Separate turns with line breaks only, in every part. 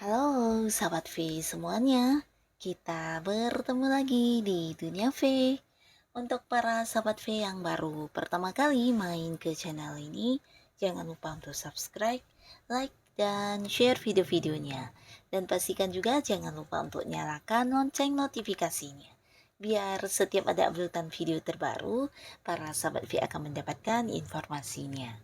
Halo sahabat V semuanya, kita bertemu lagi di Dunia V. Untuk para sahabat V yang baru pertama kali main ke channel ini, jangan lupa untuk subscribe, like, dan share video-videonya. Dan pastikan juga jangan lupa untuk nyalakan lonceng notifikasinya. Biar setiap ada uploadan video terbaru, para sahabat V akan mendapatkan informasinya.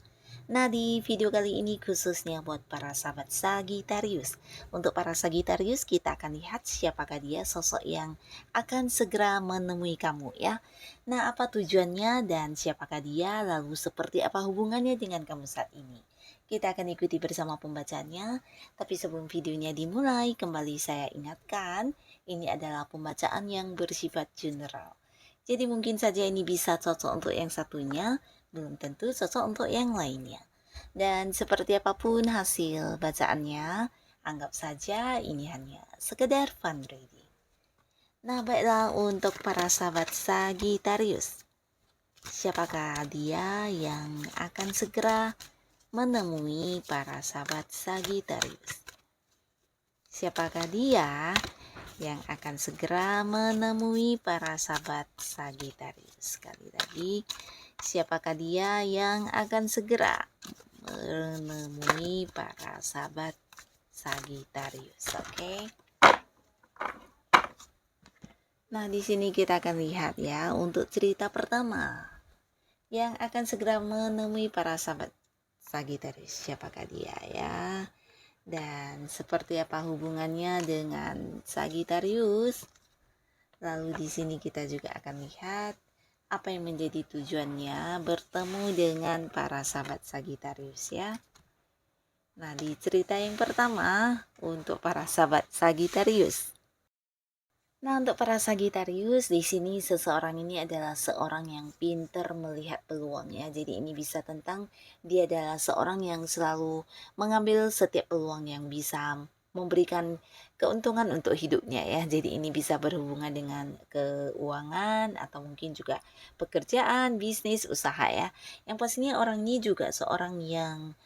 Nah, di video kali ini khususnya buat para sahabat Sagittarius. Untuk para Sagittarius, kita akan lihat siapakah dia sosok yang akan segera menemui kamu ya. Nah, apa tujuannya dan siapakah dia, lalu seperti apa hubungannya dengan kamu saat ini. Kita akan ikuti bersama pembacaannya, tapi sebelum videonya dimulai, kembali saya ingatkan, ini adalah pembacaan yang bersifat general. Jadi mungkin saja ini bisa cocok untuk yang satunya, belum tentu cocok untuk yang lainnya. Dan seperti apapun hasil bacaannya, anggap saja ini hanya sekedar fun reading. Nah, baiklah untuk para sahabat Sagittarius. Siapakah dia yang akan segera menemui para sahabat Sagittarius? Siapakah dia yang akan segera menemui para sahabat Sagittarius? Sekali lagi, siapakah dia yang akan segera menemui para sahabat Sagittarius? Oke. Nah, di sini kita akan lihat ya untuk cerita pertama yang akan segera menemui para sahabat Sagittarius. Siapakah dia ya? Dan seperti apa hubungannya dengan Sagittarius? Lalu di sini kita juga akan lihat apa yang menjadi tujuannya bertemu dengan para sahabat Sagittarius ya. Nah, di cerita yang pertama untuk para sahabat Sagittarius. Nah, untuk para Sagittarius, di sini seseorang ini adalah seorang yang pintar melihat peluang ya. Jadi ini bisa tentang dia adalah seorang yang selalu mengambil setiap peluang yang bisa memberikan keuntungan untuk hidupnya ya. Jadi ini bisa berhubungan dengan keuangan atau mungkin juga pekerjaan, bisnis, usaha ya. Yang pastinya orang ini juga seorang yang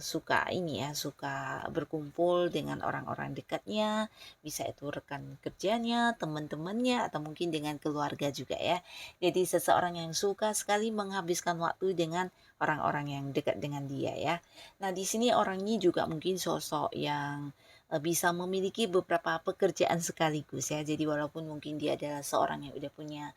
suka ini ya, suka berkumpul dengan orang-orang dekatnya, bisa itu rekan kerjanya, teman-temannya, atau mungkin dengan keluarga juga ya. Jadi seseorang yang suka sekali menghabiskan waktu dengan orang-orang yang dekat dengan dia ya. Nah, di sini orang ini juga mungkin sosok yang bisa memiliki beberapa pekerjaan sekaligus ya. Jadi walaupun mungkin dia adalah seorang yang udah punya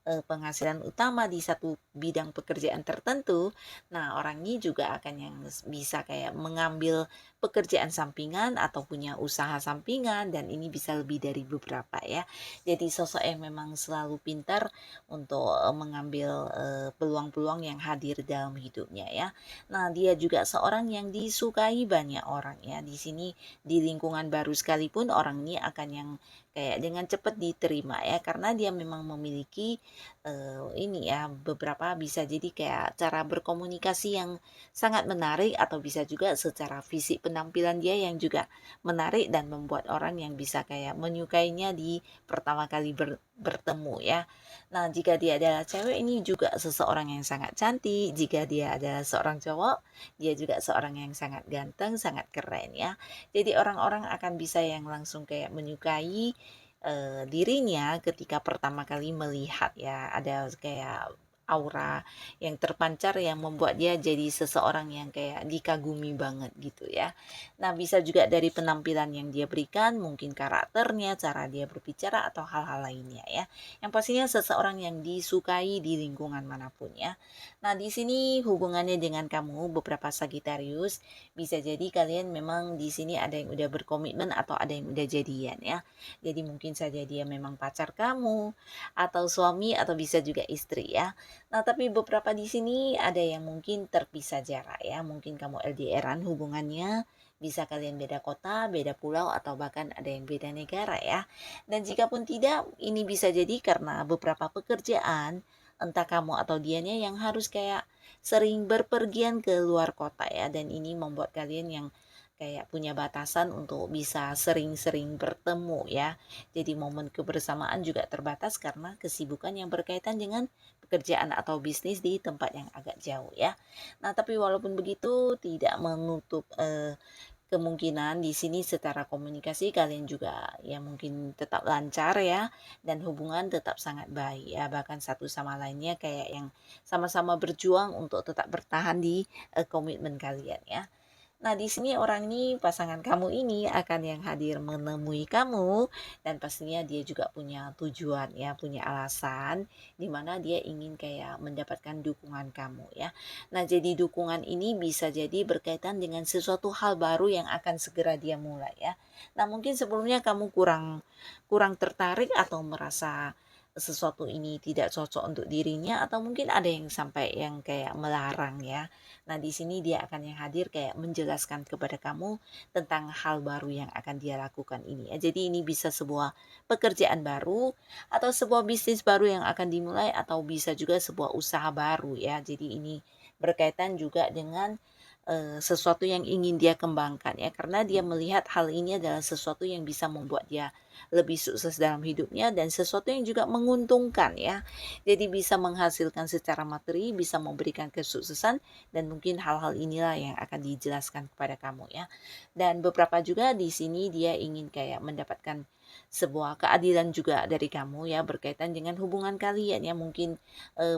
penghasilan utama di satu bidang pekerjaan tertentu, nah orang ini juga akan yang bisa kayak mengambil pekerjaan sampingan atau punya usaha sampingan, dan ini bisa lebih dari beberapa ya. Jadi sosok yang memang selalu pintar untuk mengambil peluang-peluang yang hadir dalam hidupnya ya. Nah, dia juga seorang yang disukai banyak orang ya. Di sini di lingkungan baru sekalipun orang ini akan yang kayak dengan cepat diterima ya, karena dia memang memiliki ini ya beberapa bisa jadi kayak cara berkomunikasi yang sangat menarik, atau bisa juga secara fisik penampilan dia yang juga menarik dan membuat orang yang bisa kayak menyukainya di pertama kali bertemu ya. Nah, jika dia adalah cewek, ini juga seseorang yang sangat cantik. Jika dia adalah seorang cowok, dia juga seorang yang sangat ganteng, sangat keren ya. Jadi orang-orang akan bisa yang langsung kayak menyukai dirinya ketika pertama kali melihat ya, ada kayak aura yang terpancar yang membuat dia jadi seseorang yang kayak dikagumi banget gitu ya. Nah, bisa juga dari penampilan yang dia berikan, mungkin karakternya, cara dia berbicara, atau hal-hal lainnya ya. Yang pastinya seseorang yang disukai di lingkungan manapun ya. Nah, di sini hubungannya dengan kamu beberapa Sagittarius, bisa jadi kalian memang di sini ada yang udah berkomitmen atau ada yang udah jadian ya. Jadi mungkin saja dia memang pacar kamu atau suami, atau bisa juga istri ya. Nah, tapi beberapa di sini ada yang mungkin terpisah jarak ya. Mungkin kamu LDRan hubungannya, Bisa kalian beda kota, beda pulau, atau bahkan ada yang beda negara ya. Dan jika pun tidak, ini bisa jadi karena beberapa pekerjaan, entah kamu atau dianya yang harus kayak sering berpergian ke luar kota ya. Dan ini membuat kalian yang kayak punya batasan untuk bisa sering-sering bertemu ya. Jadi momen kebersamaan juga terbatas karena kesibukan yang berkaitan dengan pekerjaan atau bisnis di tempat yang agak jauh ya. Nah, tapi walaupun begitu tidak menutup kemungkinan di sini secara komunikasi kalian juga ya mungkin tetap lancar ya, dan hubungan tetap sangat baik ya, bahkan satu sama lainnya kayak yang sama-sama berjuang untuk tetap bertahan di komitmen kalian ya. Nah, di sini orang ini, pasangan kamu ini akan yang hadir menemui kamu, dan pastinya dia juga punya tujuan ya, punya alasan di mana dia ingin kayak mendapatkan dukungan kamu ya. Nah, jadi dukungan ini bisa jadi berkaitan dengan sesuatu hal baru yang akan segera dia mulai ya. Nah, mungkin sebelumnya kamu kurang kurang tertarik atau merasa sesuatu ini tidak cocok untuk dirinya, atau mungkin ada yang sampai yang kayak melarang ya. Nah, di sini dia akan yang hadir kayak menjelaskan kepada kamu tentang hal baru yang akan dia lakukan ini ya. Jadi ini bisa sebuah pekerjaan baru, atau sebuah bisnis baru yang akan dimulai, atau bisa juga sebuah usaha baru ya. Jadi ini berkaitan juga dengan sesuatu yang ingin dia kembangkan ya, karena dia melihat hal ini adalah sesuatu yang bisa membuat dia lebih sukses dalam hidupnya, dan sesuatu yang juga menguntungkan ya. Jadi bisa menghasilkan secara materi, bisa memberikan kesuksesan, dan mungkin hal-hal inilah yang akan dijelaskan kepada kamu ya. Dan beberapa juga di sini dia ingin kayak mendapatkan sebuah keadilan juga dari kamu ya, berkaitan dengan hubungan kalian ya. Mungkin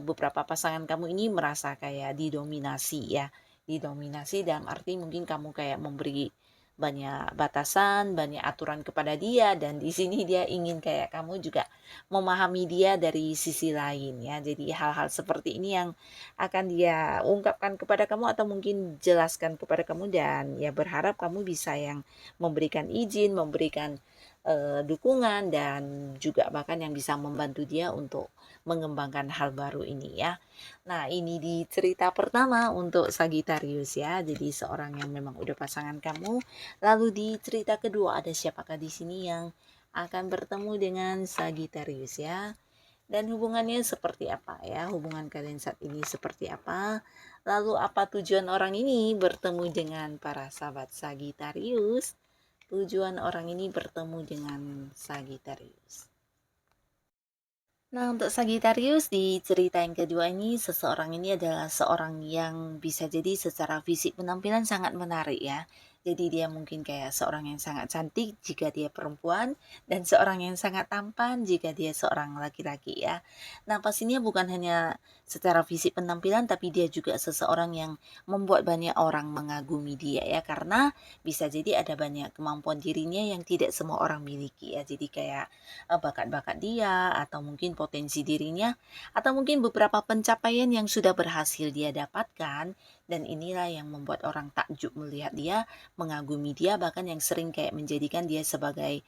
beberapa pasangan kamu ini merasa kayak didominasi ya. Didominasi dalam arti mungkin kamu kayak memberi banyak batasan, banyak aturan kepada dia, dan di sini dia ingin kayak kamu juga memahami dia dari sisi lain ya. Jadi hal-hal seperti ini yang akan dia ungkapkan kepada kamu, atau mungkin jelaskan kepada kamu, dan ya berharap kamu bisa yang memberikan izin, memberikan dukungan, dan juga bahkan yang bisa membantu dia untuk mengembangkan hal baru ini ya. Nah, ini di cerita pertama untuk Sagittarius ya. Jadi seorang yang memang udah pasangan kamu. Lalu di cerita kedua ada siapakah di sini yang akan bertemu dengan Sagittarius ya. Dan hubungannya seperti apa ya? Hubungan kalian saat ini seperti apa? Lalu apa tujuan orang ini bertemu dengan para sahabat Sagittarius? Tujuan orang ini bertemu dengan Sagittarius. Nah, untuk Sagittarius di cerita yang kedua ini, seseorang ini adalah seorang yang bisa jadi secara fisik penampilan sangat menarik ya. Jadi dia mungkin kayak seorang yang sangat cantik jika dia perempuan, dan seorang yang sangat tampan jika dia seorang laki-laki ya. Nah, pastinya bukan hanya secara fisik penampilan, tapi dia juga seseorang yang membuat banyak orang mengagumi dia ya, karena bisa jadi ada banyak kemampuan dirinya yang tidak semua orang miliki ya. Jadi kayak bakat-bakat dia, atau mungkin potensi dirinya, atau mungkin beberapa pencapaian yang sudah berhasil dia dapatkan, dan inilah yang membuat orang takjub melihat dia, mengagumi dia, bahkan yang sering kayak menjadikan dia sebagai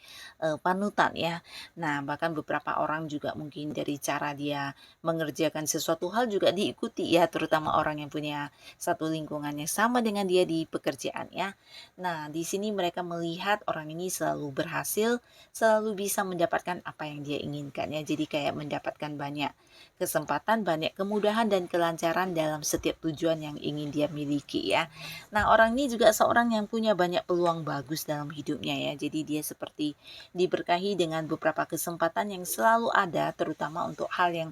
panutan ya. Nah, bahkan beberapa orang juga mungkin dari cara dia mengerjakan sesuatu hal juga diikuti ya, terutama orang yang punya satu lingkungan yang sama dengan dia di pekerjaan ya. Nah, di sini mereka melihat orang ini selalu berhasil, selalu bisa mendapatkan apa yang dia inginkan ya. Jadi kayak mendapatkan banyak kesempatan, banyak kemudahan dan kelancaran dalam setiap tujuan yang ingin dia miliki ya. Nah, orang ini juga seorang yang punya banyak peluang bagus dalam hidupnya ya. Jadi dia seperti diberkahi dengan beberapa kesempatan yang selalu ada, terutama untuk hal yang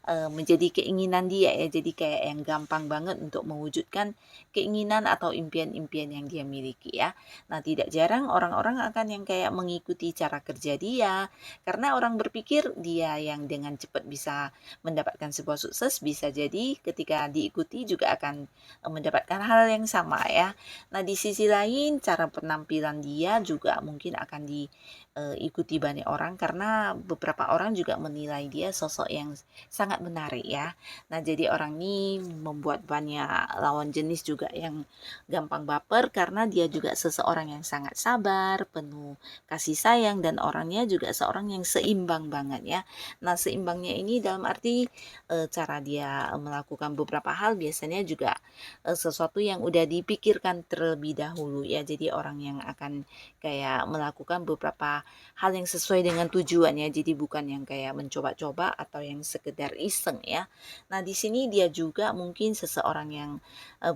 menjadi keinginan dia ya. Jadi kayak yang gampang banget untuk mewujudkan keinginan atau impian-impian yang dia miliki ya. Nah, tidak jarang orang-orang akan yang kayak mengikuti cara kerja dia, karena orang berpikir dia yang dengan cepat bisa mendapatkan sebuah sukses, bisa jadi ketika diikuti juga akan mendapatkan hal yang sama ya. Nah, di sisi lain cara penampilan dia juga mungkin akan diikuti banyak orang, karena beberapa orang juga menilai dia sosok yang sangat menarik ya. Nah, jadi orang ini membuat banyak lawan jenis juga yang gampang baper, karena dia juga seseorang yang sangat sabar, penuh kasih sayang, dan orangnya juga seorang yang seimbang banget ya. Nah, seimbangnya ini dalam arti cara dia melakukan beberapa hal biasanya juga sesuatu yang udah dipikirkan terlebih dahulu ya. Jadi orang yang akan kayak melakukan beberapa hal yang sesuai dengan tujuannya. Jadi bukan yang kayak mencoba-coba atau yang sekedar iseng ya. Nah, di sini dia juga mungkin seseorang yang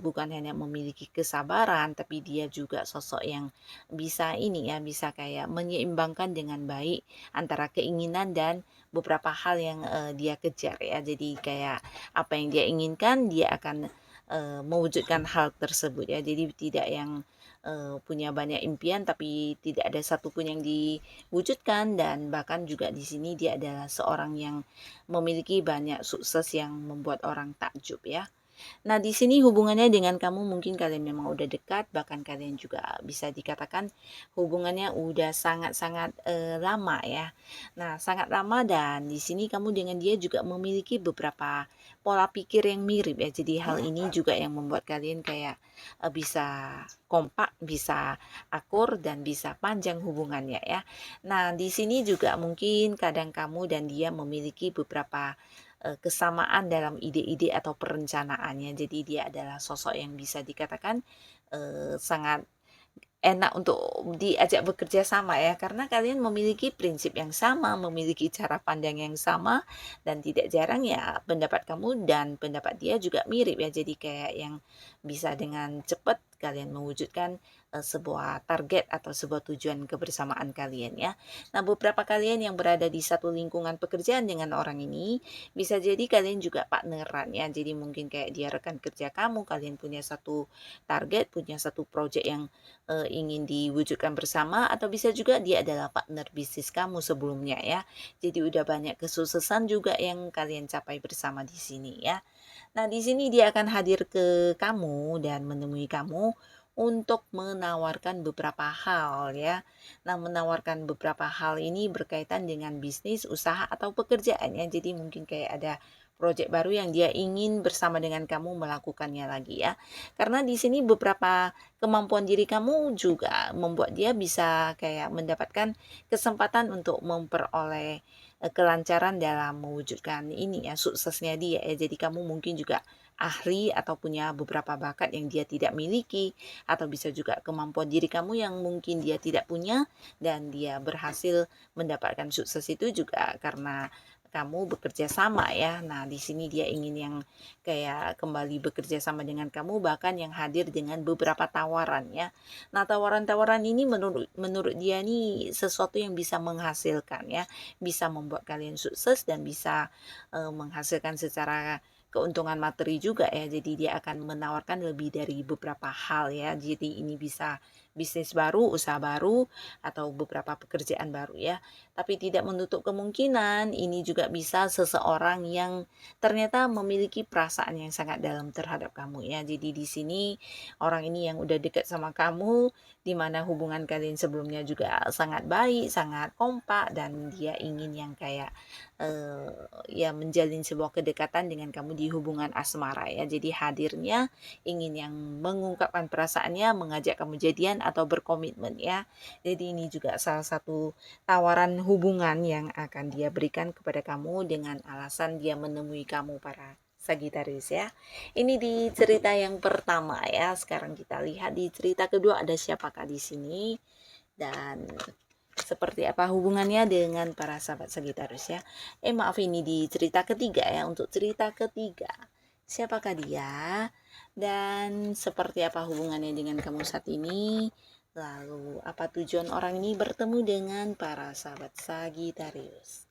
bukan hanya memiliki kesabaran, tapi dia juga sosok yang bisa ini ya, bisa kayak menyeimbangkan dengan baik antara keinginan dan beberapa hal yang dia kejar ya. Jadi kayak apa yang dia inginkan, dia akan mewujudkan hal tersebut ya. Jadi tidak yang punya banyak impian tapi tidak ada satupun yang diwujudkan, dan bahkan juga di sini dia adalah seorang yang memiliki banyak sukses yang membuat orang takjub ya. Nah, di sini hubungannya dengan kamu mungkin kalian memang udah dekat, bahkan kalian juga bisa dikatakan hubungannya udah sangat-sangat lama ya. Nah, sangat lama, dan di sini kamu dengan dia juga memiliki beberapa pola pikir yang mirip ya. Jadi hal ini juga yang membuat kalian kayak bisa kompak, bisa akur, dan bisa panjang hubungannya ya. Nah, di sini juga mungkin kadang kamu dan dia memiliki beberapa kesamaan dalam ide-ide atau perencanaannya. Jadi dia adalah sosok yang bisa dikatakan sangat enak untuk diajak bekerja sama ya, karena kalian memiliki prinsip yang sama, memiliki cara pandang yang sama, dan tidak jarang ya pendapat kamu dan pendapat dia juga mirip ya. Jadi kayak yang bisa dengan cepat kalian mewujudkan sebuah target atau sebuah tujuan kebersamaan kalian ya. Nah, beberapa kalian yang berada di satu lingkungan pekerjaan dengan orang ini, bisa jadi kalian juga partneran ya. Jadi mungkin kayak dia rekan kerja kamu, kalian punya satu target, punya satu project yang ingin diwujudkan bersama, atau bisa juga dia adalah partner bisnis kamu sebelumnya ya. Jadi udah banyak kesuksesan juga yang kalian capai bersama di sini ya. Nah, di sini dia akan hadir ke kamu dan menemui kamu untuk menawarkan beberapa hal ya. Nah, menawarkan beberapa hal ini berkaitan dengan bisnis, usaha, atau pekerjaan ya. Jadi mungkin kayak ada proyek baru yang dia ingin bersama dengan kamu melakukannya lagi ya. Karena di sini beberapa kemampuan diri kamu juga membuat dia bisa kayak mendapatkan kesempatan untuk memperoleh kelancaran dalam mewujudkan ini ya, suksesnya dia ya. Jadi kamu mungkin juga ahli atau punya beberapa bakat yang dia tidak miliki, atau bisa juga kemampuan diri kamu yang mungkin dia tidak punya, dan dia berhasil mendapatkan sukses itu juga karena kamu bekerja sama ya. Nah, di sini dia ingin yang kayak kembali bekerja sama dengan kamu, bahkan yang hadir dengan beberapa tawaran ya. Nah, tawaran-tawaran ini menurut dia nih sesuatu yang bisa menghasilkan ya, bisa membuat kalian sukses dan bisa menghasilkan secara keuntungan materi juga ya. Jadi dia akan menawarkan lebih dari beberapa hal ya. Jadi ini bisa bisnis baru, usaha baru, atau beberapa pekerjaan baru ya. Tapi tidak menutup kemungkinan ini juga bisa seseorang yang ternyata memiliki perasaan yang sangat dalam terhadap kamu ya. Jadi di sini orang ini yang udah dekat sama kamu, di mana hubungan kalian sebelumnya juga sangat baik, sangat kompak, dan dia ingin yang kayak ya menjalin sebuah kedekatan dengan kamu di hubungan asmara ya. Jadi hadirnya ingin yang mengungkapkan perasaannya, mengajak kamu jadian atau berkomitmen ya. Jadi ini juga salah satu tawaran hubungan yang akan dia berikan kepada kamu dengan alasan dia menemui kamu para Sagitarius ya. Ini di cerita yang pertama ya. Sekarang kita lihat di cerita kedua ada siapakah di sini dan seperti apa hubungannya dengan para sahabat Sagitarius ya. Maaf, ini di cerita ketiga ya. Untuk cerita ketiga, siapakah dia dan seperti apa hubungannya dengan kamu saat ini? Lalu apa tujuan orang ini bertemu dengan para sahabat Sagitarius?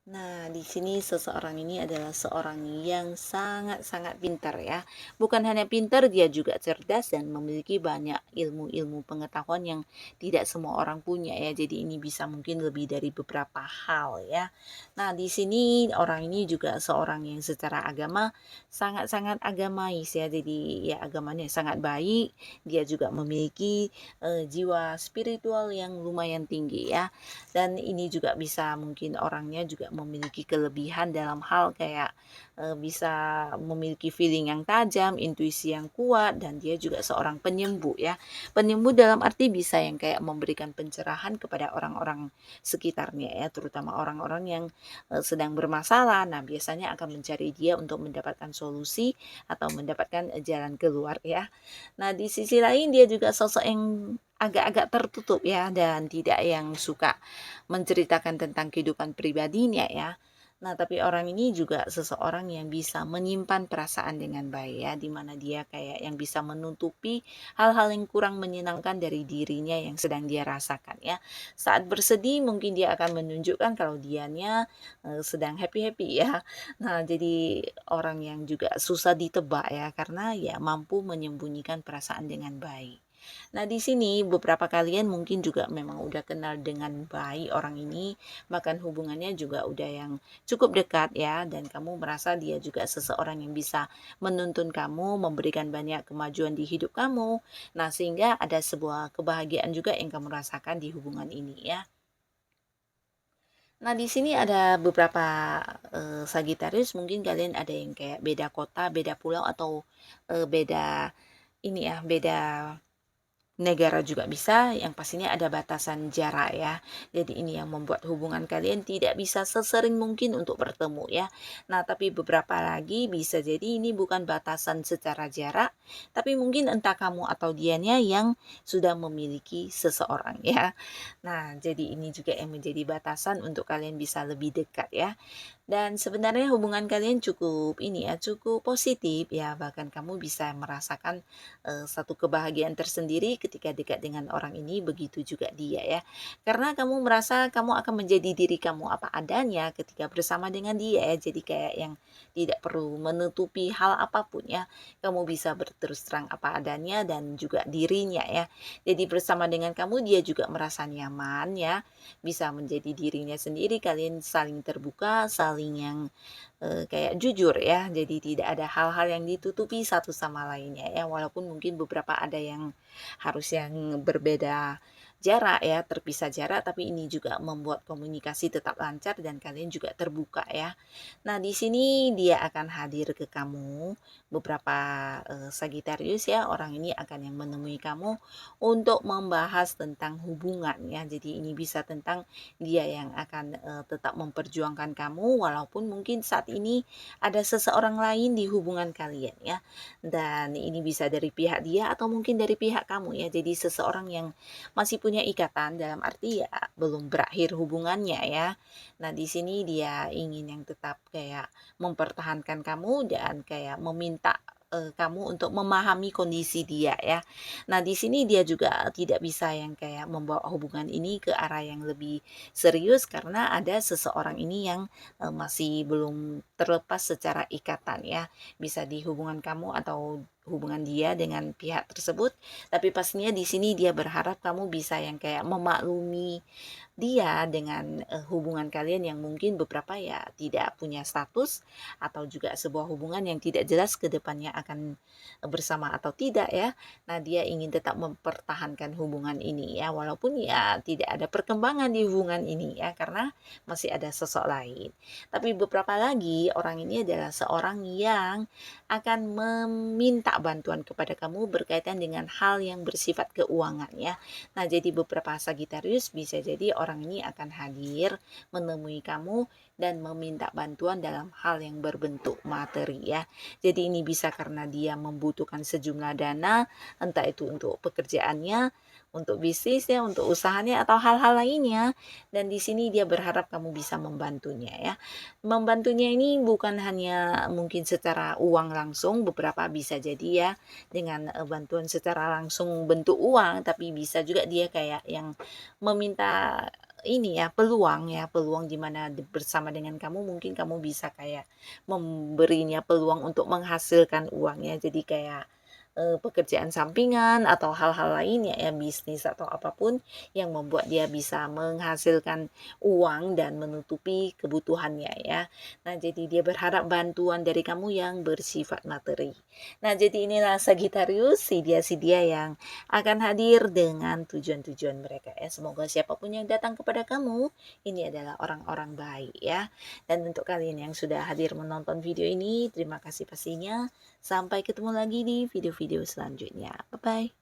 Nah, di sini seseorang ini adalah seorang yang sangat-sangat pintar ya. Bukan hanya pintar, dia juga cerdas dan memiliki banyak ilmu-ilmu pengetahuan yang tidak semua orang punya ya. Jadi ini bisa mungkin lebih dari beberapa hal ya. Nah, di sini orang ini juga seorang yang secara agama sangat-sangat agamais ya. Jadi ya agamanya sangat baik. Dia juga memiliki jiwa spiritual yang lumayan tinggi ya. Dan ini juga bisa mungkin orangnya juga memiliki kelebihan dalam hal kayak bisa memiliki feeling yang tajam, intuisi yang kuat, dan dia juga seorang penyembuh ya. Penyembuh dalam arti bisa yang kayak memberikan pencerahan kepada orang-orang sekitarnya ya, terutama orang-orang yang sedang bermasalah. Nah, biasanya akan mencari dia untuk mendapatkan solusi atau mendapatkan jalan keluar ya. Nah, di sisi lain dia juga sosok yang agak-agak tertutup ya, dan tidak yang suka menceritakan tentang kehidupan pribadinya ya. Nah, tapi orang ini juga seseorang yang bisa menyimpan perasaan dengan baik ya, di mana dia kayak yang bisa menutupi hal-hal yang kurang menyenangkan dari dirinya yang sedang dia rasakan ya. Saat bersedih mungkin dia akan menunjukkan kalau dianya sedang happy-happy ya. Nah, jadi orang yang juga susah ditebak ya, karena ya mampu menyembunyikan perasaan dengan baik. Nah, di sini beberapa kalian mungkin juga memang udah kenal dengan baik orang ini, bahkan hubungannya juga udah yang cukup dekat ya, dan kamu merasa dia juga seseorang yang bisa menuntun kamu, memberikan banyak kemajuan di hidup kamu. Nah, sehingga ada sebuah kebahagiaan juga yang kamu rasakan di hubungan ini ya. Nah, di sini ada beberapa Sagittarius, mungkin kalian ada yang kayak beda kota, beda pulau, atau beda ini ya, beda negara juga bisa, yang pastinya ada batasan jarak ya. Jadi ini yang membuat hubungan kalian tidak bisa sesering mungkin untuk bertemu ya. Nah, tapi beberapa lagi bisa jadi ini bukan batasan secara jarak, tapi mungkin entah kamu atau dianya yang sudah memiliki seseorang ya. Nah, jadi ini juga yang menjadi batasan untuk kalian bisa lebih dekat ya. Dan sebenarnya hubungan kalian cukup ini ya, cukup positif ya, bahkan kamu bisa merasakan satu kebahagiaan tersendiri ketika dekat dengan orang ini, begitu juga dia ya. Karena kamu merasa kamu akan menjadi diri kamu apa adanya ketika bersama dengan dia ya. Jadi kayak yang tidak perlu menutupi hal apapun ya. Kamu bisa berterus terang apa adanya dan juga dirinya ya. Jadi bersama dengan kamu dia juga merasa nyaman ya, bisa menjadi dirinya sendiri, kalian saling terbuka, saling yang kayak jujur ya. Jadi tidak ada hal-hal yang ditutupi satu sama lainnya ya, walaupun mungkin beberapa ada yang harus yang berbeda jarak ya, terpisah jarak, tapi ini juga membuat komunikasi tetap lancar dan kalian juga terbuka ya. Nah, di sini dia akan hadir ke kamu beberapa Sagittarius ya, orang ini akan yang menemui kamu untuk membahas tentang hubungan ya. Jadi ini bisa tentang dia yang akan tetap memperjuangkan kamu walaupun mungkin saat ini ada seseorang lain di hubungan kalian ya. Dan ini bisa dari pihak dia atau mungkin dari pihak kamu ya. Jadi seseorang yang masih punya ikatan, dalam arti ya belum berakhir hubungannya ya. Nah, di sini dia ingin yang tetap kayak mempertahankan kamu dan kayak meminta kamu untuk memahami kondisi dia ya. Nah, di sini dia juga tidak bisa yang kayak membawa hubungan ini ke arah yang lebih serius, karena ada seseorang ini yang masih belum terlepas secara ikatan ya. Bisa di hubungan kamu atau hubungan dia dengan pihak tersebut, tapi pastinya di sini dia berharap kamu bisa yang kayak memaklumi dia dengan hubungan kalian yang mungkin beberapa ya tidak punya status, atau juga sebuah hubungan yang tidak jelas ke depannya akan bersama atau tidak ya. Nah, dia ingin tetap mempertahankan hubungan ini ya, walaupun ya tidak ada perkembangan di hubungan ini ya, karena masih ada sosok lain. Tapi beberapa lagi orang ini adalah seorang yang akan meminta bantuan kepada kamu berkaitan dengan hal yang bersifat keuangan ya. Nah, jadi beberapa Sagittarius bisa jadi orang ini akan hadir menemui kamu dan meminta bantuan dalam hal yang berbentuk materi ya. Jadi ini bisa karena dia membutuhkan sejumlah dana, entah itu untuk pekerjaannya, untuk bisnisnya, untuk usahanya, atau hal-hal lainnya. Dan di sini dia berharap kamu bisa membantunya ya. Membantunya ini bukan hanya mungkin secara uang langsung, beberapa bisa jadi ya dengan bantuan secara langsung bentuk uang, tapi bisa juga dia kayak yang meminta ini ya, peluang di mana bersama dengan kamu mungkin kamu bisa kayak memberinya peluang untuk menghasilkan uangnya. Jadi kayak pekerjaan sampingan atau hal-hal lainnya ya, bisnis atau apapun yang membuat dia bisa menghasilkan uang dan menutupi kebutuhannya ya. Nah, jadi dia berharap bantuan dari kamu yang bersifat materi. Nah, jadi inilah Sagittarius, si dia yang akan hadir dengan tujuan-tujuan mereka ya. Semoga siapapun yang datang kepada kamu, ini adalah orang-orang baik ya. Dan untuk kalian yang sudah hadir menonton video ini, terima kasih pastinya. Sampai ketemu lagi di video-video selanjutnya. Bye-bye.